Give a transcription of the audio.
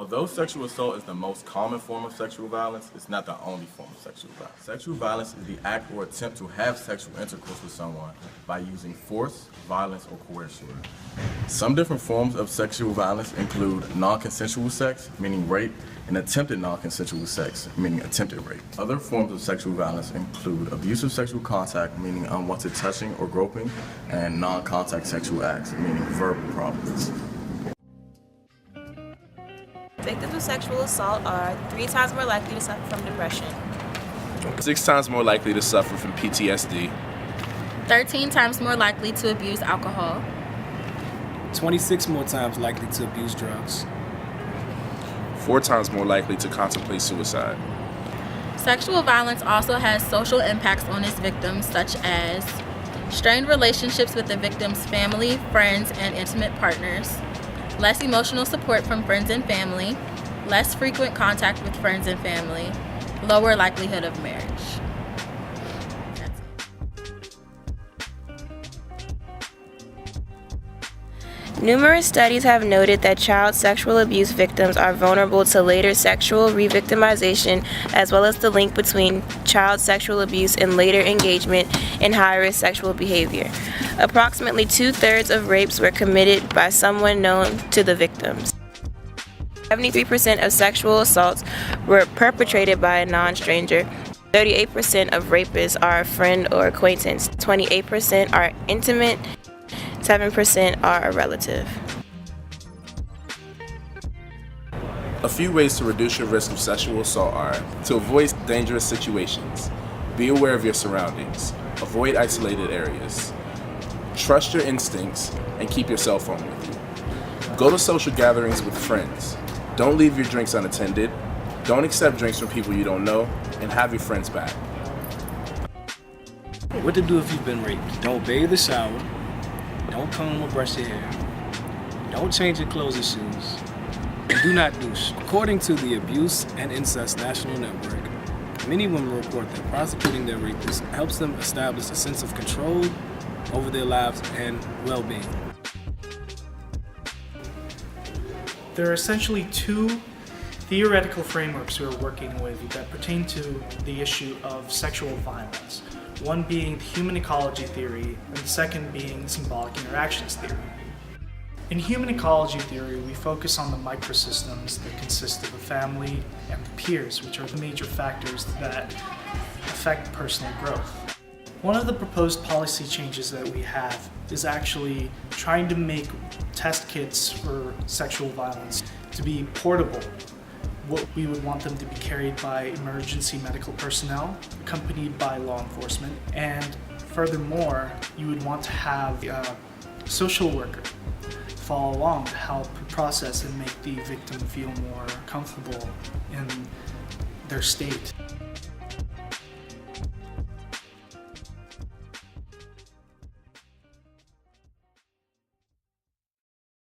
Although sexual assault is the most common form of sexual violence, it's not the only form of sexual violence. Sexual violence is the act or attempt to have sexual intercourse with someone by using force, violence, or coercion. Some different forms of sexual violence include non-consensual sex, meaning rape, and attempted non-consensual sex, meaning attempted rape. Other forms of sexual violence include abusive sexual contact, meaning unwanted touching or groping, and non-contact sexual acts, meaning verbal problems. Victims of sexual assault are 3 times more likely to suffer from depression, 6 times more likely to suffer from PTSD, 13 times more likely to abuse alcohol, 26 more times likely to abuse drugs, 4 times more likely to contemplate suicide. Sexual violence also has social impacts on its victims, such as strained relationships with the victim's family, friends, and intimate partners, less emotional support from friends and family, less frequent contact with friends and family, lower likelihood of marriage. Numerous studies have noted that child sexual abuse victims are vulnerable to later sexual re-victimization, as well as the link between child sexual abuse and later engagement in high-risk sexual behavior. Approximately 2/3 of rapes were committed by someone known to the victims. 73% of sexual assaults were perpetrated by a non-stranger. 38% of rapists are a friend or acquaintance. 28% are intimate. 7% are a relative. A few ways to reduce your risk of sexual assault are to avoid dangerous situations, be aware of your surroundings, avoid isolated areas, trust your instincts, and keep your cell phone with you. Go to social gatherings with friends. Don't leave your drinks unattended. Don't accept drinks from people you don't know, and have your friends back. What to do if you've been raped? Don't bathe or shower. Don't comb or brush your hair. Don't change your clothes or shoes. And do not douche. According to the Abuse and Incest National Network, many women report that prosecuting their rapists helps them establish a sense of control over their lives and well-being. There are essentially 2 theoretical frameworks we're working with that pertain to the issue of sexual violence. One being the human ecology theory, and the second being symbolic interactions theory. In human ecology theory, we focus on the microsystems that consist of a family and peers, which are the major factors that affect personal growth. One of the proposed policy changes that we have is actually trying to make test kits for sexual violence to be portable. What we would want them to be carried by emergency medical personnel, accompanied by law enforcement, and furthermore, you would want to have a social worker follow along to help process and make the victim feel more comfortable in their state.